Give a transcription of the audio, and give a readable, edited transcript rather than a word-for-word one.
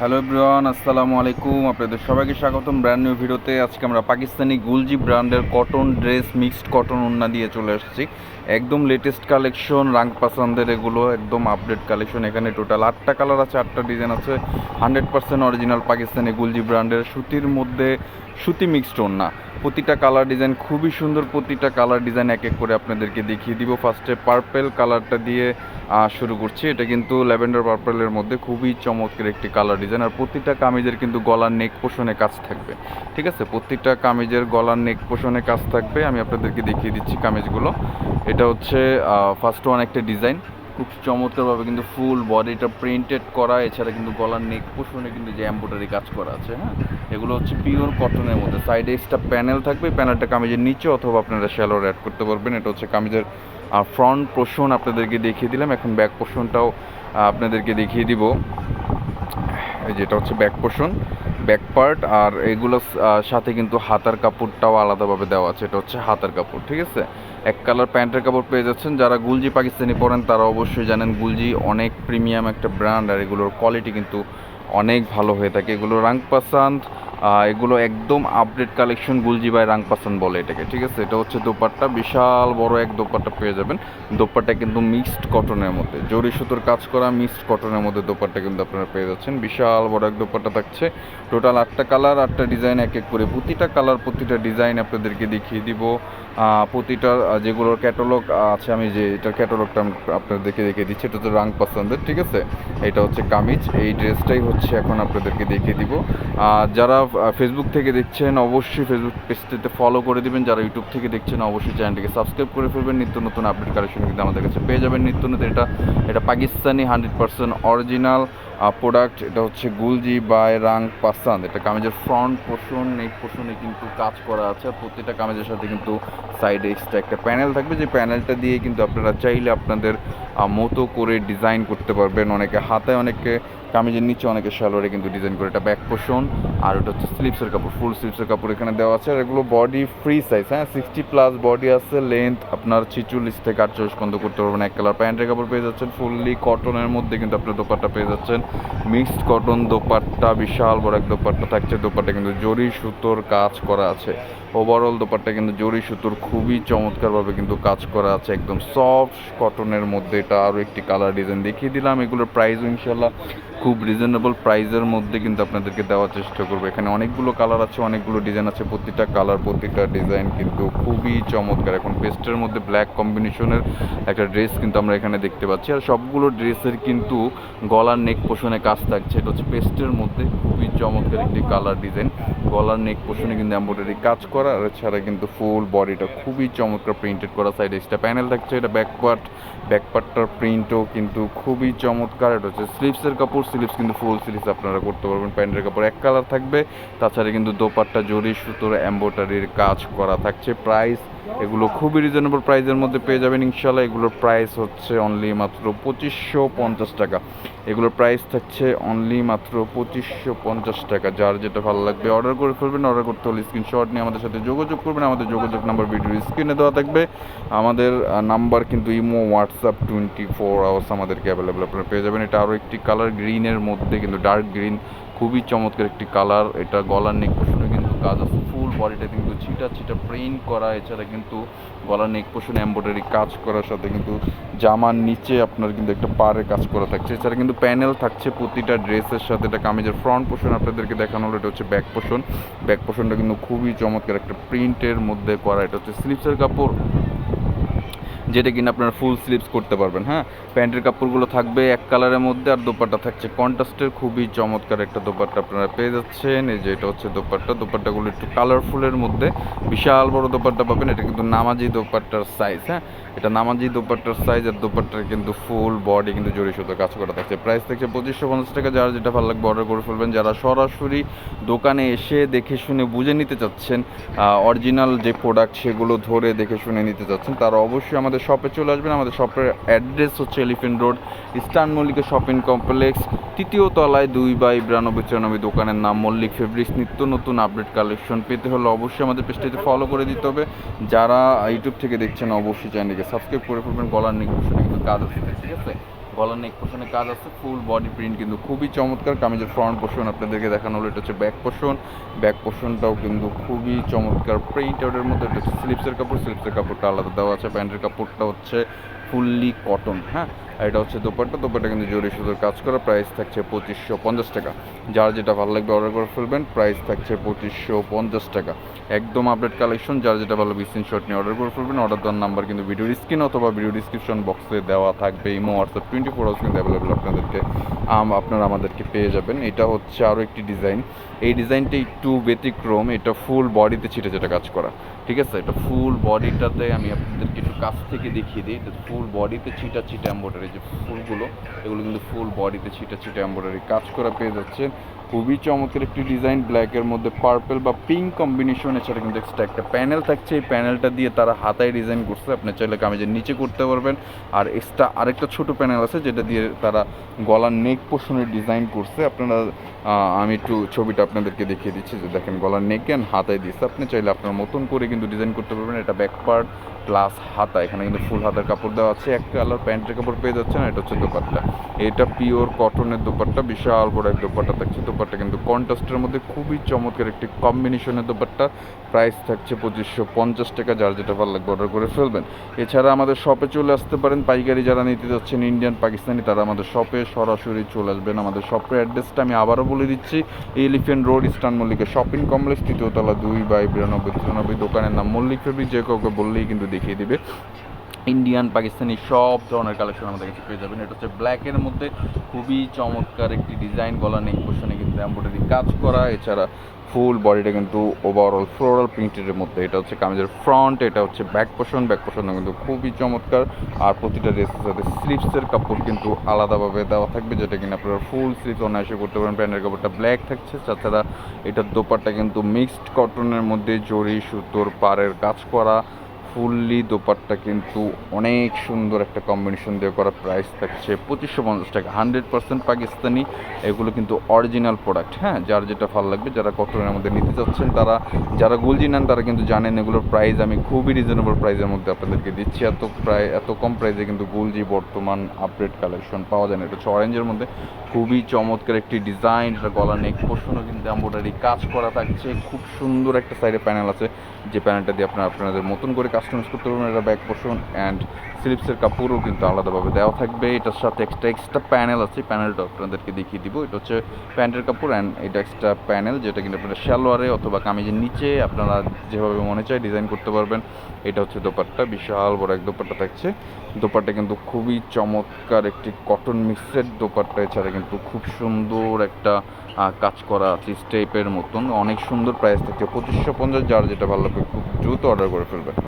Hello everyone, আসসালামু আলাইকুম। আপনাদের সবাইকে স্বাগতম ব্র্যান্ড নিউ ভিডিওতে। আজকে আমরা পাকিস্তানি গুলজি ব্র্যান্ডের কটন ড্রেস, মিক্সড কটন ওড়না দিয়ে চলে আসছি। একদম লেটেস্ট কালেকশন, রাং পাসানদের এগুলো একদম আপডেট কালেকশন। এখানে টোটাল 8টা কালার আছে, 8টা ডিজাইন আছে। 100% অরিজিনাল পাকিস্তানি গুলজি ব্র্যান্ডের সুতির মধ্যে সুতি মিক্সড ওড়না। প্রতিটা কালার ডিজাইন খুবই সুন্দর। প্রতিটা কালার ডিজাইন এক এক করে আপনাদেরকে দেখিয়ে দিব। ফার্স্টে পার্পেল কালারটা দিয়ে শুরু করছি। এটা কিন্তু ল্যাভেন্ডার পার্পেলের মধ্যে খুবই চমৎকার একটি কালার ডিজাইন। আর প্রতিটা কামিজের কিন্তু গলার নেক পোষণে কাজ থাকবে, ঠিক আছে? প্রতিটা কামিজের গলার নেক পোষণে কাজ থাকবে। আমি আপনাদেরকে দেখিয়ে দিচ্ছি কামিজগুলো। এটা হচ্ছে ফার্স্ট ওয়ান একটা ডিজাইন, খুব চমৎকারভাবে কিন্তু ফুল বডিটা প্রিন্টেড করা। এছাড়া কিন্তু গলার নেক পোষণে কিন্তু যে এমব্রয়ডারি কাজ করা আছে, হ্যাঁ, এগুলো হচ্ছে পিওর কটনের মধ্যে। সাইডে এক্সট্রা প্যানেল থাকবে, প্যানেলটা কামিজের নিচে অথবা আপনারা শ্যালোর অ্যাড করতে পারবেন। এটা হচ্ছে কামিজের ফ্রন্ট পোর্শন আপনাদেরকে দেখিয়ে দিলাম। এখন ব্যাক পোর্শনটাও আপনাদেরকে দেখিয়ে দিব। এই যেটা হচ্ছে ব্যাক পোর্শন, ব্যাক পার্ট। আর এগুলো সাথে কিন্তু হাতার কাপড়টাও আলাদাভাবে দেওয়া আছে। এটা হচ্ছে হাতার কাপড়, ঠিক আছে? এক কালার প্যান্টের কাপড় পেয়ে যাচ্ছেন। যারা গুলজি পাকিস্তানি পরেন তারা অবশ্যই জানেন গুলজি অনেক প্রিমিয়াম একটা ব্র্যান্ড, আর এগুলোর কোয়ালিটি কিন্তু অনেক ভালো হয়ে থাকে। এগুলো রাং পাসান্দ, এগুলো একদম আপডেট কালেকশন। গুলজি বাই রাং পাসান বলে এটাকে, ঠিক আছে? এটা হচ্ছে দোপাট্টা, বিশাল বড় এক দোপাট্টা পেয়ে যাবেন। দোপাট্টা কিন্তু মিক্সড কটনের মধ্যে, জরি সুতোর কাজ করা মিক্সড কটনের মধ্যে দোপাট্টা কিন্তু আপনারা পেয়ে যাচ্ছেন। বিশাল বড় এক দোপাট্টা থাকছে। টোটাল 8টা কালার, 8টা ডিজাইন এক এক করে। প্রতিটা কালার, প্রতিটা ডিজাইন আপনাদেরকে দেখিয়ে দিব। প্রতিটা যেগুলোর ক্যাটালগ আছে, আমি যে এটার ক্যাটালগটা আপনাদেরকে দেখিয়ে দিচ্ছি। এটা হচ্ছে রাং পাসান্দের, ঠিক আছে? এটা হচ্ছে কামিজ। এই ড্রেসটাই হচ্ছে এখন আপনাদেরকে দেখিয়ে দিব। যারা ফেসবুক থেকে দেখছেন অবশ্যই ফেসবুক পেজটিতে ফলো করে দিবেন। যারা ইউটিউব থেকে দেখছেন অবশ্যই চ্যানেলটিকে সাবস্ক্রাইব করে ফেলবেন। নিত্য নতুন আপডেট কালেকশন কিন্তু আমাদের কাছে পেয়ে যাবেন নিত্য নতুন। এটা পাকিস্তানি 100% অরিজিনাল প্রোডাক্ট। এটা হচ্ছে গুলজি বাই রাং পাসান্দ। এটা কামিজের ফ্রন্ট পোর্শন, নেক পোর্শনে কিন্তু কাজ করা আছে। প্রতিটা কামিজের সাথে কিন্তু সাইডে এক্সট্রা একটা প্যানেল থাকবে, যে প্যানেলটা দিয়ে কিন্তু আপনারা চাইলে আপনাদের মতো করে ডিজাইন করতে পারবেন। অনেকে হাতায়, অনেকে কামিজের নিচে, অনেকে সালোয়ারে কিন্তু ডিজাইন করে। এটা ব্যাক পোর্শন। আর ওটা হচ্ছে স্লিপসের কাপড়, ফুল স্লিপসের কাপড় এখানে দেওয়া আছে। আর এগুলো বডি ফ্রি সাইজ, হ্যাঁ, 60+ বডি আছে। লেন্থ আপনার 46 থেকে 48 পর্যন্ত করতে পারবেন। এক কালার প্যান্টের কাপড় পেয়ে যাচ্ছেন। ফুললি কটনের মধ্যে কিন্তু আপনার দোপাট্টা পেয়ে যাচ্ছেন, মিক্সড কটন দোপাট্টা। বিশাল বড় এক দোপাট্টা থাকছে। দোপাট্টা কিন্তু জরি সুতোর কাজ করা আছে। ওভারঅল দোপাট্টা কিন্তু জরি সুতোর খুবই চমৎকারভাবে কিন্তু কাজ করা আছে, একদম সফট কটনের মধ্যে। এটা আরও একটি কালার ডিজাইন দেখিয়ে দিলাম। এগুলোর প্রাইসও ইনশাল্লাহ খুব রিজনেবল প্রাইসের মধ্যে কিন্তু আপনাদেরকে দেওয়ার চেষ্টা করবো। এখানে অনেকগুলো কালার আছে, অনেকগুলো ডিজাইন আছে। প্রতিটা কালার, প্রতিটা ডিজাইন কিন্তু খুবই চমৎকার। এখন পেস্টের মধ্যে ব্ল্যাক কম্বিনেশনের একটা ড্রেস কিন্তু আমরা এখানে দেখতে পাচ্ছি। আর সবগুলো ড্রেসের কিন্তু গলার নেক পোষণে কাজ থাকছে। এটা হচ্ছে পেস্টের মধ্যে খুবই চমৎকার একটি কালার ডিজাইন। গলার নেক পোষণে কিন্তু এমব্রয়ডারি কাজ করা, আর এছাড়া কিন্তু ফুল বডিটা খুবই চমৎকার প্রিন্টেড করা। সাইডে এক্সট্রা প্যানেল থাকছে। এটা ব্যাকপার্টটার প্রিন্টও কিন্তু খুবই চমৎকার। এটা হচ্ছে স্লিভসের কাপড়, স্লিভস কিন্তু ফুল স্লিভস আপনারা করতে পারবেন। প্যান্টের কাপড় এক কালার থাকবে। তাছাড়া কিন্তু দোপাট্টা জরি সুতোর এমব্রয়ডারির কাজ করা থাকছে। প্রাইস এগুলো খুবই রিজনেবল প্রাইসের মধ্যে পেয়ে যাবেন ইনশাল্লাহ। এগুলোর প্রাইস হচ্ছে অনলি মাত্র 2550 টাকা। এগুলোর প্রাইস থাকছে অনলি মাত্র 2550 টাকা। যার যেটা ভালো লাগবে অর্ডার করে ফেলবেন। অর্ডার করতে হলে স্ক্রিনশট নিয়ে আমাদের সাথে যোগাযোগ করবেন। আমাদের যোগাযোগ নাম্বার ভিডিওর স্ক্রিনে দেওয়া থাকবে। আমাদের নাম্বার কিন্তু ইমো, হোয়াটসঅ্যাপ 24 আওয়ার্স আমাদেরকে অ্যাভেলেবেল আপনারা পেয়ে যাবেন। এটা আরও একটি কালার, গ্রিনের মধ্যে কিন্তু ডার্ক গ্রিন, খুবই চমৎকার একটি কালার। এটা গলার নেক পোষণে কিন্তু কাজ আছে। ফুল বডিটা কিন্তু ছিটা ছিটা প্রিন্ট করা। এছাড়া কিন্তু গলার নেক পোষণে এমব্রয়ডারি কাজ করার সাথে কিন্তু জামার নিচে আপনার কিন্তু একটা পাড়ে কাজ করা থাকছে। এছাড়া কিন্তু প্যানেল থাকছে প্রতিটা ড্রেসের সাথে। এটা কামিজের ফ্রন্ট পোর্শন আপনাদেরকে দেখানো হলো। এটা হচ্ছে ব্যাক পোর্শন। ব্যাক পোর্শনটা কিন্তু খুবই চমৎকার একটা প্রিন্টের মধ্যে করা। এটা হচ্ছে স্লিভসের কাপড়, যেটা কিনা আপনারা ফুল স্লিভস করতে পারবেন। হ্যাঁ, প্যান্টের কাপড়গুলো থাকবে এক কালারের মধ্যে, আর দোপাট্টা থাকছে কন্ট্রাস্টের। খুবই চমৎকার একটা দোপাট্টা আপনারা পেয়ে যাচ্ছেন। এই যে এটা হচ্ছে দোপাট্টাগুলো একটু কালারফুলের মধ্যে। বিশাল বড় দোপাট্টা পাবেন। এটা কিন্তু নামাজি দোপাট্টার সাইজ, হ্যাঁ, এটা নামাজি দোপাট্টার সাইজ। আর দোপাট্টার কিন্তু ফুল বডি কিন্তু জড়ি সুতো কাজ করা থাকছে। প্রাইস থাকছে 2550 টাকা। যার যেটা ভালো লাগবে অর্ডার করে ফেলবেন। যারা সরাসরি দোকানে এসে দেখে শুনে বুঝে নিতে চাচ্ছেন, অরিজিনাল যে প্রোডাক্ট সেগুলো ধরে দেখে শুনে নিতে চাচ্ছেন, তারা অবশ্যই আমাদের শপে চলে আসবেন। আমাদের শপের অ্যাড্রেস হচ্ছে Elephant Road, Eastern Mallika shopping complex, 3য় তলায় 2/9294। দোকানের নাম মল্লিক ফেব্রিক্স। নিত্য নতুন আপডেট কালেকশন পেতে হলে অবশ্যই আমাদের পেজটিতে ফলো করে দিতে হবে। যারা ইউটিউব থেকে দেখছেন অবশ্যই চ্যানেলকে সাবস্ক্রাইব করে ফেলবেন। গলার নেক পোর্শনে কিন্তু কাজ আছে, ঠিক আছে? গলার নেক পোর্শনে কাজ আছে, ফুল বডি প্রিন্ট কিন্তু খুবই চমৎকার। কামিজের ফ্রন্ট পোর্শন আপনাদেরকে দেখানো হলো, এটা হচ্ছে ব্যাক পোর্শন। ব্যাক পোর্শনটাও কিন্তু খুবই চমৎকার প্রিন্ট আউটের মধ্যে। এটা হচ্ছে স্লিপসের কাপড়, স্লিপসের কাপড়টা আলাদা দেওয়া আছে। প্যান্টের কাপড়টা হচ্ছে ফুললি কটন, হ্যাঁ। আর এটা হচ্ছে দোপাট্টা, দোপাট্টা কিন্তু জরি সুতোর কাজ করা। প্রাইস থাকছে 2550 টাকা। যার যেটা ভালো লাগবে অর্ডার করে ফেলবেন। প্রাইস থাকছে 2550 টাকা। একদম আপডেট কালেকশন, যার যেটা ভালো স্ক্রিনশট নিয়ে অর্ডার করে ফেলবেন। অর্ডার দেওয়ার নাম্বার কিন্তু ভিডিওর স্ক্রিন অথবা ভিডিও ডিসক্রিপশন বক্সে দেওয়া থাকবে। ইমো হোয়াটসঅ্যাপ 24 আওয়ার্স কিন্তু অ্যাভেলেবেল আপনাদেরকে, আপনারা আমাদেরকে পেয়ে যাবেন। এটা হচ্ছে আরও একটি ডিজাইন। এই ডিজাইনটা একটু ব্যতিক্রম, এটা ফুল বডিতে ছিটে যেটা কাজ করা, ঠিক আছে। এটা ফুল বডিটাতে আমি আপনাদেরকে একটু কাছ থেকে দেখিয়ে দিই। এটা ফুল বডিতে ছিটা ছিটা এমব্রয়ডারি, যে ফুলগুলো এগুলো কিন্তু ফুল বডিতে ছিটা ছিটা এমব্রয়ডারি কাজ করা পেয়ে যাচ্ছে। খুবই চমৎকার একটি ডিজাইন, ব্ল্যাকের মধ্যে পার্পল বা পিঙ্ক কম্বিনেশন। এছাড়া কিন্তু এক্সট্রা একটা প্যানেল থাকছে, এই প্যানেলটা দিয়ে তারা হাতায় ডিজাইন করছে। আপনি চাইলে কামিজের নিচে করতে পারবেন। আর এক্সট্রা আরেকটা ছোট প্যানেল আছে যেটা দিয়ে তারা গলার নেক পোর্শনের ডিজাইন করছে। আপনারা আমি একটু ছবিটা আপনাদেরকে দেখিয়ে দিচ্ছি, যে দেখেন গলার নেক অ্যান্ড হাতায় দিচ্ছে। আপনি চাইলে আপনার মতন করে কিন্তু ডিজাইন করতে পারবেন। এটা ব্যাক পার্ট প্লাস হাতা, এখানে কিন্তু ফুল হাতার কাপড় দেওয়া আছে। এক কালার প্যান্টের কাপড় পেয়ে যাচ্ছে না। এটা হচ্ছে দোপাট্টা, এটা পিওর কটনের দোপাট্টা, বিশাল বড় এক দোপাট্টা থাকছে। দোপাট্টা কিন্তু কন্ট্রাস্টের মধ্যে খুবই চমৎকার একটি কম্বিনেশনের দোপাট্টা। প্রাইস থাকছে 2550 টাকা। যার যেটা ভালো লাগবে অর্ডার করে ফেলবেন। এছাড়া আমাদের শপে চলে আসতে পারেন। পাইকারি যারা নিতে যাচ্ছেন ইন্ডিয়ান পাকিস্তানি, তারা আমাদের শপে সরাসরি চলে আসবেন। আমাদের শপের অ্যাড্রেসটা আমি আবারও বলে দিচ্ছি, Elephant Road, Eastern Mallika shopping complex, 3য় তলা, 2/9293। দোকানের নাম মল্লিক ফেব্রিক, যে কাউকে বললেই কিন্তু দেখিয়ে দিবে। ইন্ডিয়ান পাকিস্তানি সব ধরনের কালেকশন আমাদের কাছে পেয়ে যাবেন। এটা হচ্ছে ব্ল্যাকের মধ্যে খুবই চমৎকার একটি ডিজাইন, গলা নেক পোর্শনে কিন্তু এমব্রয়ডারি কাজ করা। এছাড়া ফুল বডিটা কিন্তু ওভারঅল ফ্লোরাল প্রিন্টের মধ্যে। এটা হচ্ছে কামিজের ফ্রন্ট, এটা হচ্ছে ব্যাক পোর্শন। ব্যাক পোর্শনও কিন্তু খুবই চমৎকার। আর প্রতিটা ড্রেসের সাথে স্লিপসের কাপড় কিন্তু আলাদাভাবে দেওয়া থাকবে, যেটা কিনা আপনারা ফুল স্লিপস অনায়াসে করতে পারেন। প্যান্টের কাপড়টা ব্ল্যাক থাকছে। তাছাড়া এটার দোপাট্টা কিন্তু মিক্সড কটনের মধ্যে জরি সুতোর পাড়ের কাজ করা। ফুললি দোপাট্টা কিন্তু অনেক সুন্দর একটা কম্বিনেশন দিয়ে করা। প্রাইস থাকছে 2550 টাকা। 100% পাকিস্তানি, এগুলো কিন্তু অরিজিনাল প্রোডাক্ট, হ্যাঁ। যার যেটা ভালো লাগবে, যারা কটনের মধ্যে নিতে চাচ্ছেন, তারা যারা গুলজি নেন তারা কিন্তু জানেন এগুলোর প্রাইস আমি খুবই রিজনেবল প্রাইসের মধ্যে আপনাদেরকে দিচ্ছি। এত কম প্রাইসে কিন্তু গুলজি বর্তমান আপডেট কালেকশন পাওয়া যায় না। এটা হচ্ছে অরেঞ্জের মধ্যে খুবই চমৎকার একটি ডিজাইন। এটা গলা নেক পোর্শনও কিন্তু এমব্রয়ডারি কাজ করা থাকছে। খুব সুন্দর একটা সাইডে প্যানেল আছে, যে প্যানেলটা দিয়ে আপনাদের মতন করে কাস্টমাইজ করতে পারবেন। এটা ব্যাক পোর্শন অ্যান্ড স্লিপসের কাপড়ও কিন্তু আলাদাভাবে দেওয়া থাকবে। এটার সাথে এক্সট্রা প্যানেল আছে, প্যানেলটা আপনাদেরকে দেখিয়ে দিব। এটা হচ্ছে প্যান্টের কাপড় অ্যান্ড এটা এক্সট্রা প্যানেল, যেটা কিন্তু আপনারা সালোয়ারে অথবা কামিজের নিচে আপনারা যেভাবে মনে চায় ডিজাইন করতে পারবেন। এটা হচ্ছে দোপাট্টা, বিশাল বড় এক দোপাট্টা থাকছে। দোপাট্টা কিন্তু খুবই চমৎকার একটি কটন মিক্সের দোপাট্টা। এছাড়া কিন্তু খুব সুন্দর একটা কাজ করা আছে স্টেপের মতন, অনেক সুন্দর। প্রাইস থাকছে 2550। যার যেটা ভালো লাগবে খুব দ্রুত অর্ডার করে ফেলবেন।